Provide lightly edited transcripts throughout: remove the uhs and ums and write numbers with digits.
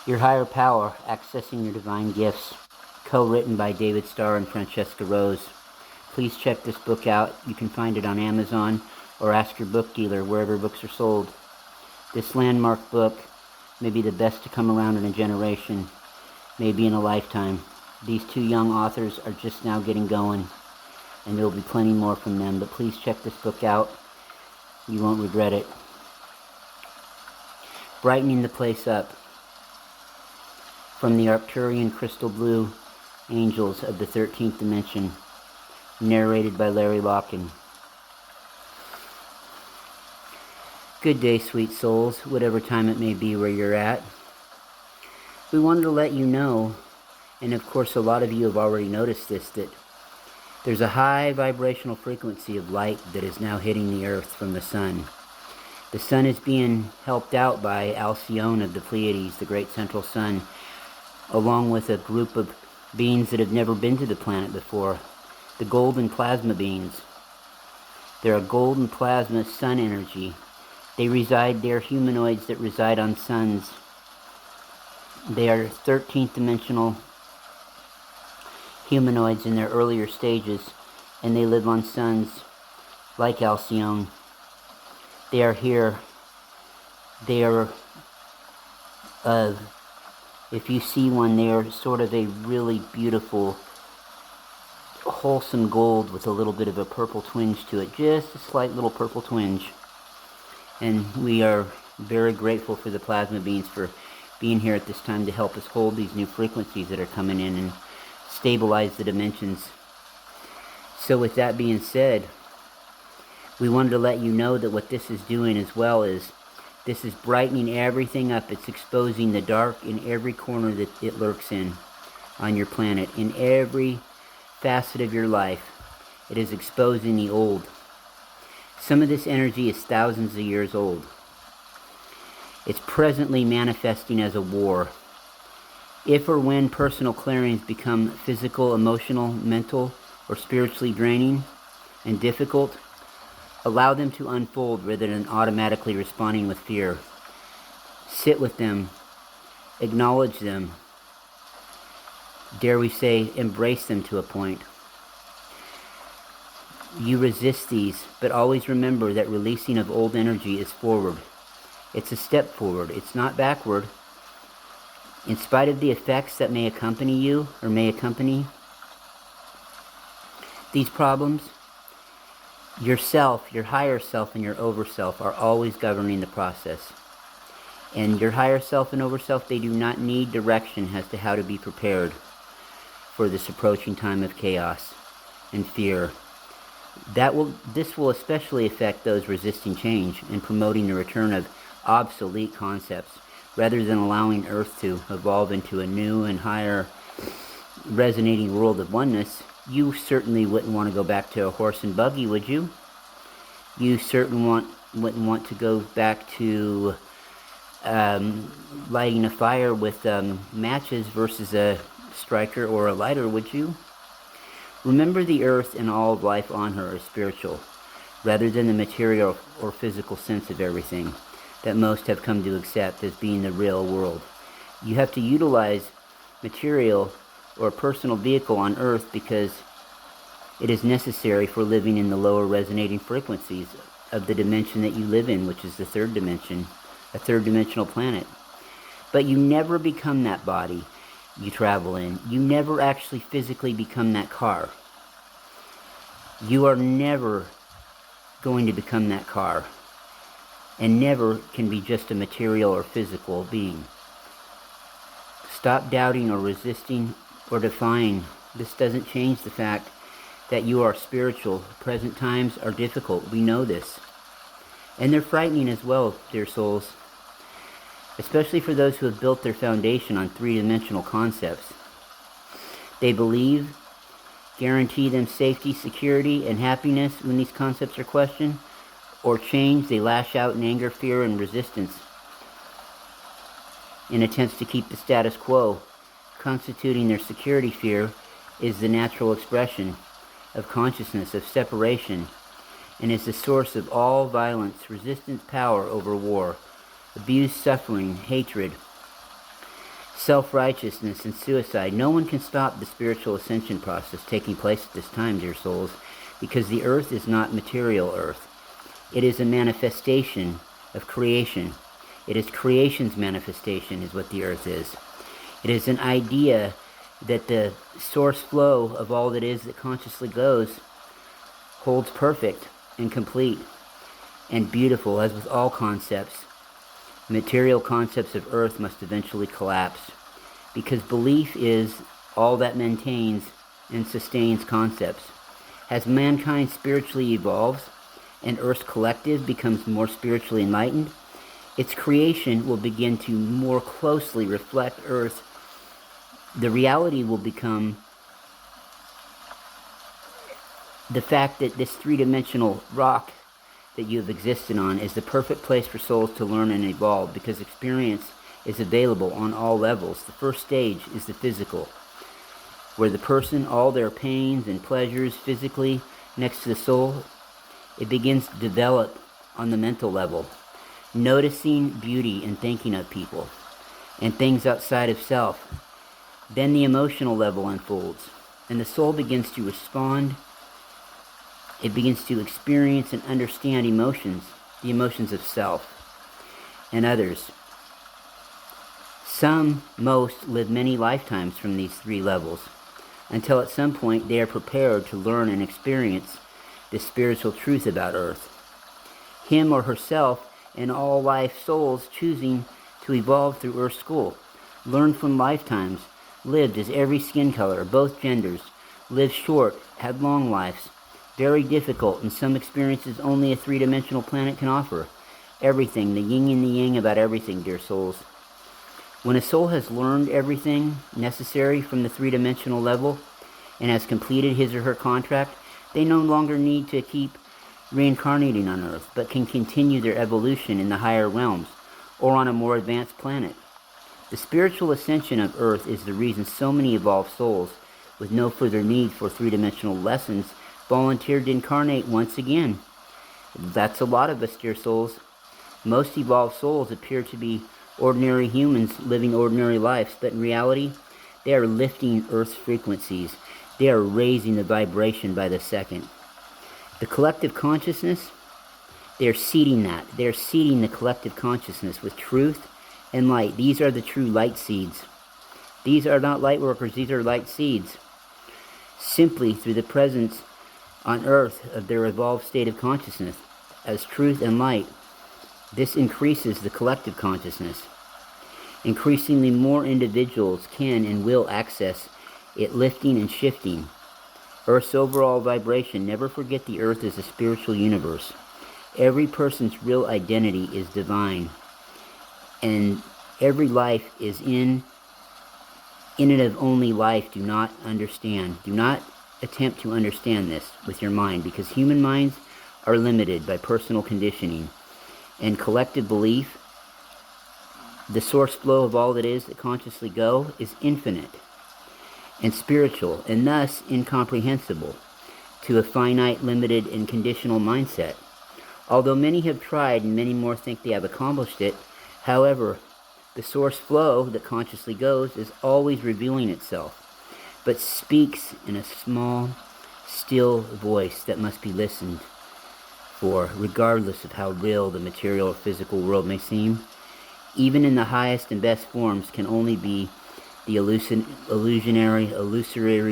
Your Higher Power, Accessing Your Divine Gifts, co-written by David Starr and Francesca Rose. Please check this book out. You can find it on Amazon or ask your book dealer wherever books are sold. This landmark book may be the best to come around in a generation, maybe in a lifetime. These two young authors are just now getting going, and there will be plenty more from them, but please check this book out. You won't regret it. Brightening the Place Up, from the Arcturian Crystal Blue Angels of the 13th Dimension, narrated by Locken. Good day, sweet souls, whatever time it may be where you're at. We wanted to let you know, and of course a lot of you have already noticed this, that there's a high vibrational frequency of light that is now hitting the earth from the sun. The sun is being helped out by Alcyon of the Pleiades, the great central sun, along with a group of beings that have never been to the planet before, the golden plasma beings. They're a golden plasma sun energy. They're humanoids that reside on suns. They are 13th dimensional humanoids in their earlier stages, and they live on suns like Alcyon. They are here. They are, if you see one, they are sort of a really beautiful, wholesome gold with a little bit of a purple twinge to it, just a slight little purple twinge. And we are very grateful for the plasma beings for being here at this time to help us hold these new frequencies that are coming in and stabilize the dimensions. So with that being said, we wanted to let you know that what this is doing as well is this is brightening everything up. It's exposing the dark in every corner that it lurks in on your planet, in every facet of your life. It is exposing the old. Some of this energy is thousands of years old. It's presently manifesting as a war. If or when personal clearings become physical, emotional, mental, or spiritually draining and difficult, allow them to unfold rather than automatically responding with fear. Sit with them. Acknowledge them. Dare we say, embrace them to a point. You resist these, but always remember that releasing of old energy is forward. It's a step forward. It's not backward. In spite of the effects that may accompany you or may accompany these problems, yourself, your higher self, and your overself are always governing the process. And your higher self and overself, they do not need direction as to how to be prepared for this approaching time of chaos and fear. This will especially affect those resisting change and promoting the return of obsolete concepts, rather than allowing Earth to evolve into a new and higher resonating world of oneness. You certainly wouldn't want to go back to a horse and buggy, would you? You certainly wouldn't want to go back to lighting a fire with matches versus a striker or a lighter, would you? Remember, the earth and all of life on her is spiritual, rather than the material or physical sense of everything that most have come to accept as being the real world. You have to utilize material or a personal vehicle on earth because it is necessary for living in the lower resonating frequencies of the dimension that you live in, which is the third dimension, a third dimensional planet. But you never become that body you travel in. You never actually physically become that car. You are never going to become that car, and never can be just a material or physical being. Stop doubting or resisting or defying. This doesn't change the fact that you are spiritual. Present times are difficult. We know this. And they're frightening as well, dear souls. Especially for those who have built their foundation on three-dimensional concepts. They believe, guarantee them safety, security, and happiness when these concepts are questioned or changed. They lash out in anger, fear, and resistance in attempts to keep the status quo. Constituting their security fear is the natural expression of consciousness, of separation, and is the source of all violence, resistance, power over war, abuse, suffering, hatred. self-righteousness, and suicide. No one can stop the spiritual ascension process taking place at this time, dear souls, because the earth is not material earth. It is a manifestation of creation. It is creation's manifestation is what the earth is. It is an idea that the source flow of all that is that consciously goes holds perfect and complete and beautiful. As with all concepts, material concepts of earth must eventually collapse, because belief is all that maintains and sustains concepts. As mankind spiritually evolves and Earth's collective becomes more spiritually enlightened, its creation will begin to more closely reflect Earth. The reality will become the fact that this three-dimensional rock that you have existed on is the perfect place for souls to learn and evolve, because experience is available on all levels. The first stage is the physical, where the person, all their pains and pleasures physically next to the soul, it begins to develop on the mental level, noticing beauty and thinking of people and things outside of self. Then the emotional level unfolds, and the soul begins to respond. It begins to experience and understand emotions, the emotions of self and others. Most live many lifetimes from these three levels, until at some point they are prepared to learn and experience the spiritual truth about Earth. Him or herself and all life souls choosing to evolve through Earth school, learn from lifetimes lived as every skin color, both genders, lived short, had long lives, very difficult, and some experiences only a three-dimensional planet can offer. Everything, the yin and the yang about everything, dear souls. When a soul has learned everything necessary from the three-dimensional level and has completed his or her contract, they no longer need to keep reincarnating on Earth, but can continue their evolution in the higher realms or on a more advanced planet. The spiritual ascension of Earth is the reason so many evolved souls, with no further need for three-dimensional lessons, volunteered to incarnate once again. That's a lot of us, dear souls. Most evolved souls appear to be ordinary humans living ordinary lives, but in reality, they are lifting Earth's frequencies. They are raising the vibration by the second. The collective consciousness, they are seeding that. They are seeding the collective consciousness with truth and light. These are the true light seeds. These are not light workers, these are light seeds. Simply through the presence on Earth of their evolved state of consciousness as truth and light, this increases the collective consciousness. Increasingly more individuals can and will access it, lifting and shifting Earth's overall vibration. Never forget the Earth is a spiritual universe. Every person's real identity is divine, and every life is in and of only life. Do not understand. Do not attempt to understand this with your mind, because human minds are limited by personal conditioning and collective belief. The source flow of all that is that consciously go is infinite and spiritual, and thus incomprehensible to a finite, limited, and conditional mindset. Although many have tried and many more think they have accomplished it, however, the source flow that consciously goes is always revealing itself, but speaks in a small, still voice that must be listened for, regardless of how real the material or physical world may seem. Even in the highest and best forms can only be the illusory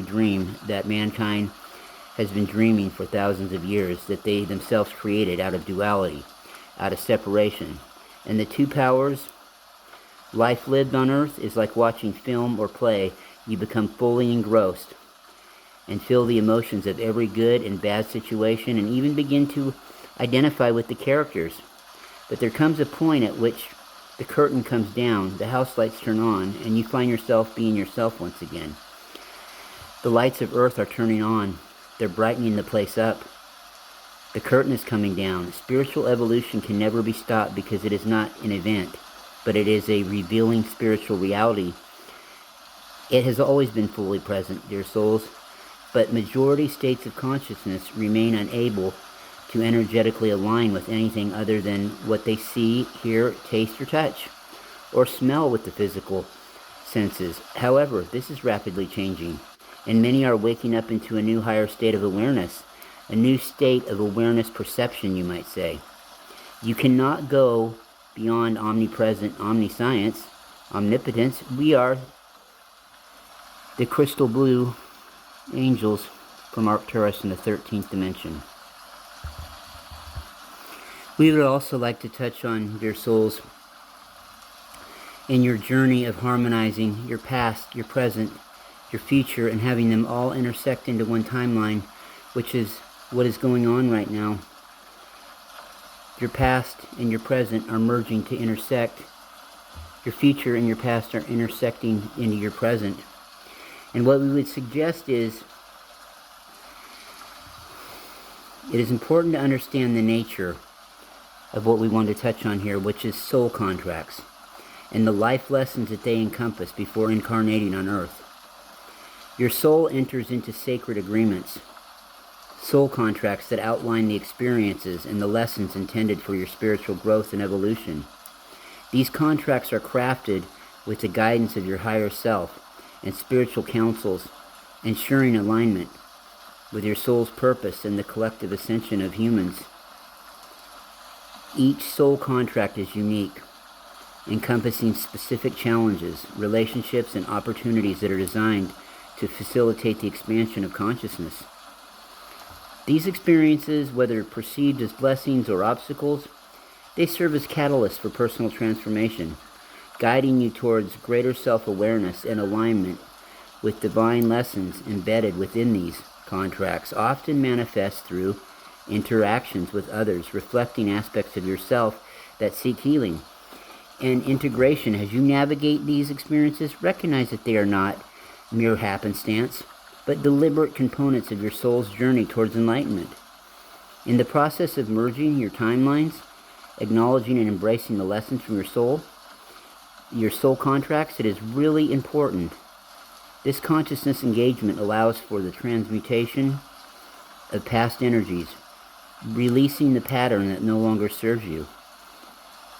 dream that mankind has been dreaming for thousands of years, that they themselves created out of duality, out of separation. And the two powers, life lived on Earth, is like watching film or play. You become fully engrossed and feel the emotions of every good and bad situation, and even begin to identify with the characters. But there comes a point at which the curtain comes down, the house lights turn on, and you find yourself being yourself once again. The lights of Earth are turning on. They're brightening the place up. The curtain is coming down. Spiritual evolution can never be stopped, because it is not an event, but it is a revealing spiritual reality. It has always been fully present, dear souls, but majority states of consciousness remain unable to energetically align with anything other than what they see, hear, taste, or touch, or smell with the physical senses. However, this is rapidly changing, and many are waking up into a new higher state of awareness, a new state of awareness perception, you might say. You cannot go beyond omnipresent omniscience, omnipotence. We are the crystal blue angels from Arcturus in the 13th dimension. We would also like to touch on, dear souls, in your journey of harmonizing your past, your present, your future, and having them all intersect into one timeline, which is what is going on right now. Your past and your present are merging to intersect. Your future and your past are intersecting into your present. And what we would suggest is, it is important to understand the nature of what we want to touch on here, which is soul contracts, and the life lessons that they encompass before incarnating on Earth. Your soul enters into sacred agreements, soul contracts that outline the experiences and the lessons intended for your spiritual growth and evolution. These contracts are crafted with the guidance of your higher self and spiritual counsels, ensuring alignment with your soul's purpose and the collective ascension of humans. Each soul contract is unique, encompassing specific challenges, relationships, and opportunities that are designed to facilitate the expansion of consciousness. These experiences, whether perceived as blessings or obstacles, they serve as catalysts for personal transformation, guiding you towards greater self-awareness and alignment with divine lessons embedded within these contracts, often manifest through interactions with others, reflecting aspects of yourself that seek healing and integration. As you navigate these experiences, recognize that they are not mere happenstance, but deliberate components of your soul's journey towards enlightenment. In the process of merging your timelines, acknowledging and embracing the lessons from your soul contracts, it is really important. This consciousness engagement allows for the transmutation of past energies, releasing the pattern that no longer serves you,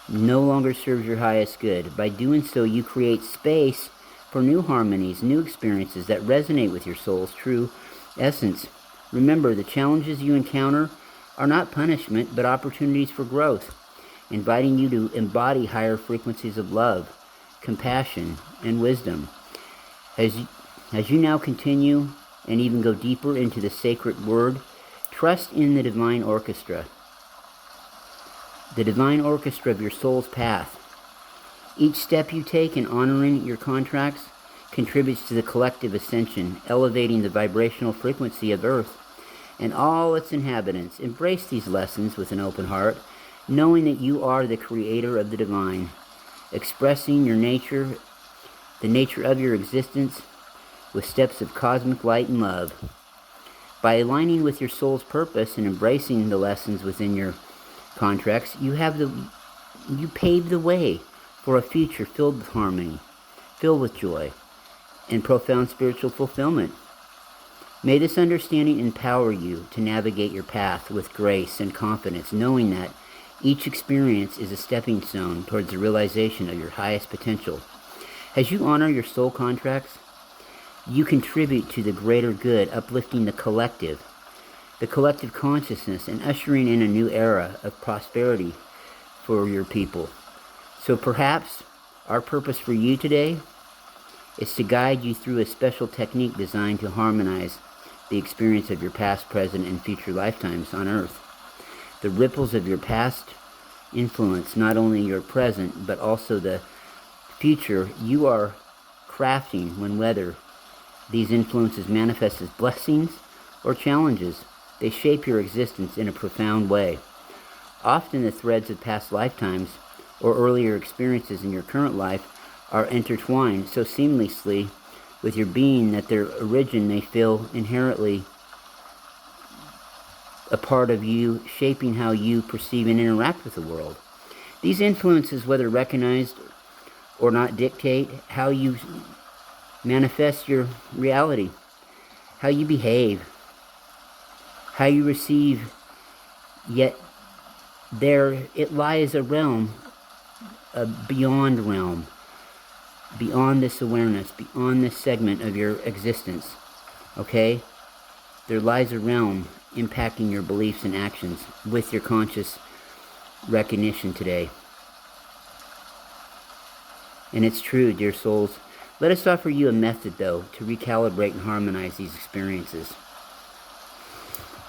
no longer serves your highest good. By doing so, you create space for new harmonies, new experiences that resonate with your soul's true essence. Remember, the challenges you encounter are not punishment, but opportunities for growth, inviting you to embody higher frequencies of love, compassion, and wisdom. As you now continue and even go deeper into the sacred word, trust in the divine orchestra of your soul's path. Each step you take in honoring your contracts contributes to the collective ascension, elevating the vibrational frequency of Earth and all its inhabitants. Embrace these lessons with an open heart, knowing that you are the creator of the divine, expressing your nature, the nature of your existence, with steps of cosmic light and love. By aligning with your soul's purpose and embracing the lessons within your contracts, you pave the way for a future filled with harmony, filled with joy, and profound spiritual fulfillment. May this understanding empower you to navigate your path with grace and confidence, knowing that each experience is a stepping stone towards the realization of your highest potential. As you honor your soul contracts, you contribute to the greater good, uplifting the collective consciousness, and ushering in a new era of prosperity for your people. So perhaps our purpose for you today is to guide you through a special technique designed to harmonize the experience of your past, present, and future lifetimes on Earth. The ripples of your past influence not only your present, but also the future you are crafting whether these influences manifest as blessings or challenges. They shape your existence in a profound way. Often the threads of past lifetimes or earlier experiences in your current life are intertwined so seamlessly with your being that their origin may feel inherently a part of you, shaping how you perceive and interact with the world. These influences, whether recognized or not, dictate how you manifest your reality, how you behave, how you receive, yet there it lies a realm, a beyond realm, beyond this awareness, beyond this segment of your existence. Okay? There lies a realm impacting your beliefs and actions with your conscious recognition today. And it's true, dear souls. Let us offer you a method, though, to recalibrate and harmonize these experiences,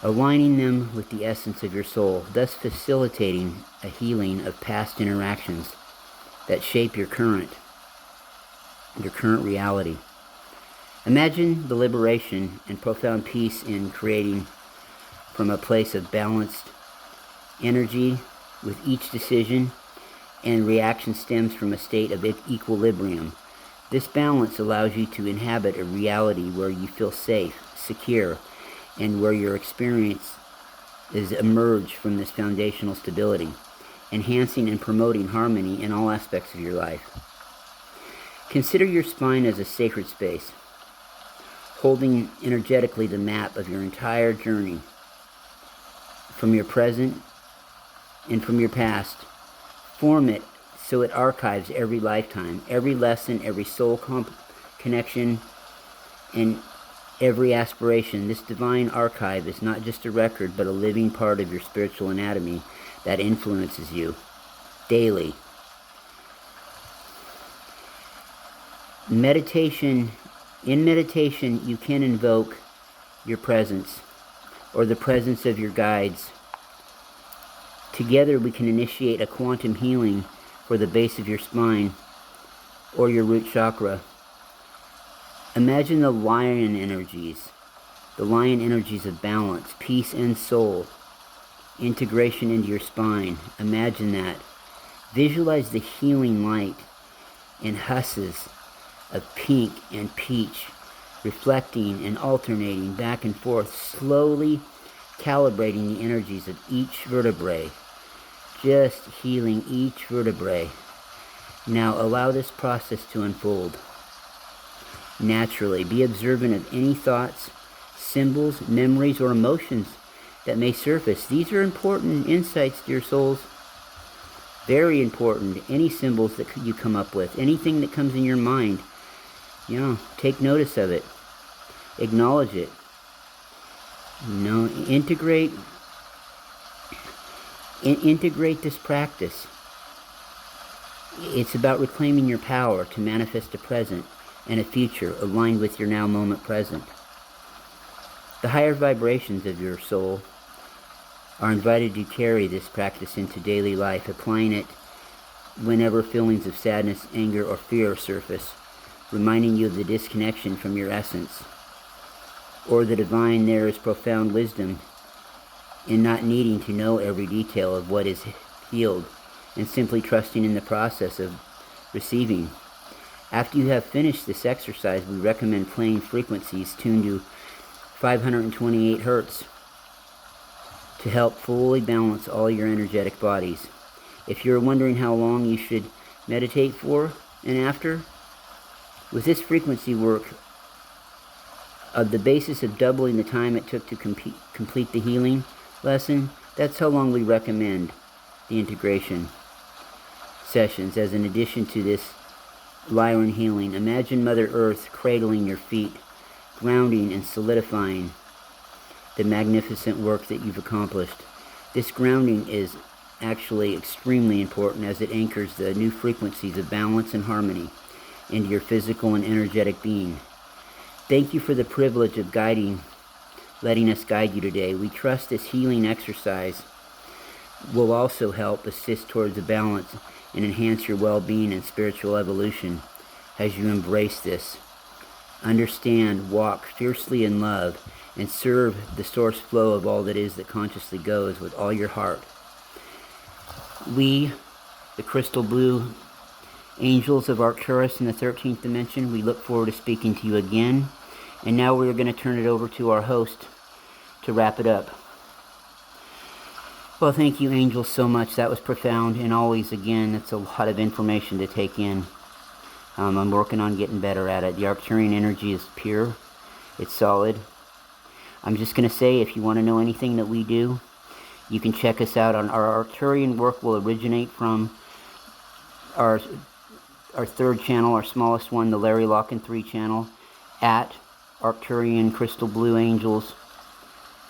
aligning them with the essence of your soul, thus facilitating a healing of past interactions that shape your current reality. Imagine the liberation and profound peace in creating from a place of balanced energy with each decision and reaction stems from a state of equilibrium. This balance allows you to inhabit a reality where you feel safe, secure, and where your experience is emerged from this foundational stability, enhancing and promoting harmony in all aspects of your life. Consider your spine as a sacred space, holding energetically the map of your entire journey from your present and from your past. Form it so it archives every lifetime, every lesson, every soul connection, and every aspiration. This divine archive is not just a record, but a living part of your spiritual anatomy that influences you daily. In meditation, you can invoke your presence or the presence of your guides. Together we can initiate a quantum healing for the base of your spine or your root chakra. Imagine the lion energies of balance, peace, and soul, integration into your spine. Imagine that. Visualize the healing light in husses of pink and peach, reflecting and alternating back and forth, slowly calibrating the energies of each vertebrae, just healing each vertebrae. Now allow this process to unfold naturally. Be observant of any thoughts, symbols, memories, or emotions that may surface. These are important insights, dear souls. Very important. Any symbols that you come up with, anything that comes in your mind, take notice of it. Acknowledge it. Integrate this practice. It's about reclaiming your power to manifest a present and a future aligned with your now moment present. The higher vibrations of your soul are invited to carry this practice into daily life, applying it whenever feelings of sadness, anger, or fear surface, reminding you of the disconnection from your essence. Or the divine, there is profound wisdom in not needing to know every detail of what is healed and simply trusting in the process of receiving. After you have finished this exercise, we recommend playing frequencies tuned to 528 Hertz to help fully balance all your energetic bodies. If you're wondering how long you should meditate for and after, with this frequency work, of the basis of doubling the time it took to complete the healing lesson, that's how long we recommend the integration sessions. As an addition to this Lyran healing, imagine Mother Earth cradling your feet, grounding and solidifying the magnificent work that you've accomplished. This grounding is actually extremely important as it anchors the new frequencies of balance and harmony into your physical and energetic being. Thank you for the privilege of letting us guide you today. We trust this healing exercise will also help assist towards a balance and enhance your well-being and spiritual evolution as you embrace this. Understand, walk fiercely in love, and serve the source flow of all that is that consciously goes with all your heart. We, the crystal blue angels of Arcturus in the 13th dimension, we look forward to speaking to you again. And now we're going to turn it over to our host to wrap it up. Well, thank you, angels, so much. That was profound. And always, again, that's a lot of information to take in. I'm working on getting better at it. The Arcturian energy is pure. It's solid. I'm just going to say, if you want to know anything that we do, you can check us out on our Arcturian work. Will originate from our our third channel, our smallest one, the Larry Locken 3 channel, at Arcturian Crystal Blue Angels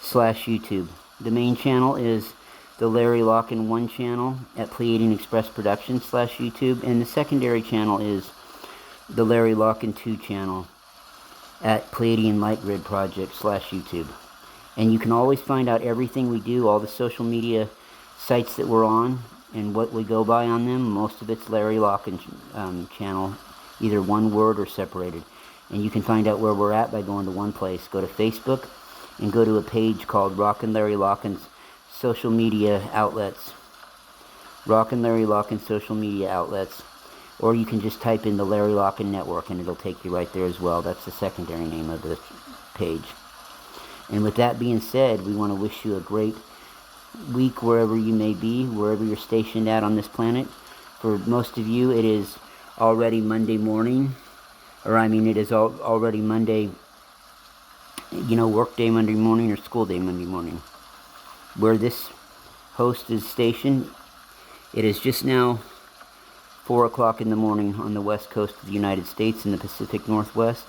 /YouTube. The main channel is the Larry Locken 1 channel at Pleiadian Express Productions /YouTube, and the secondary channel is the Larry Locken 2 channel at Pleiadian Light Grid Project /YouTube. And you can always find out everything we do, all the social media sites that we're on, and what we go by on them. Most of it's Larry Locken channel, either one word or separated. And you can find out where we're at by going to one place. Go to Facebook and go to a page called Rockin' Larry Locken's social media outlets. Rockin' Larry Locken social media outlets. Or you can just type in the Larry Locken Network and it'll take you right there as well. That's the secondary name of the page. And with that being said, we want to wish you a great week wherever you may be, wherever you're stationed at on this planet. For most of you, it is already Monday morning, or I mean it is already Monday, work day Monday morning or school day Monday morning. Where this host is stationed, it is just now 4 o'clock in the morning on the west coast of the United States in the Pacific Northwest.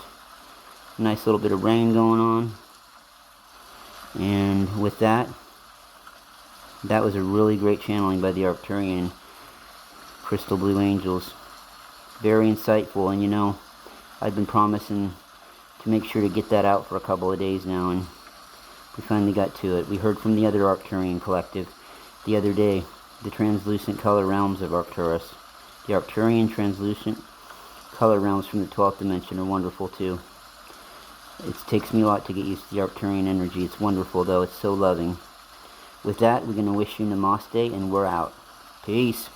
Nice little bit of rain going on. And with that was a really great channeling by the Arcturian Crystal Blue Angels. Very insightful, and I've been promising to make sure to get that out for a couple of days now, and we finally got to it. We heard from the other Arcturian collective the other day, the translucent color realms of Arcturus. The Arcturian translucent color realms from the 12th dimension are wonderful too. It takes me a lot to get used to the Arcturian energy. It's wonderful though, it's so loving. With that, we're going to wish you namaste, and we're out. Peace.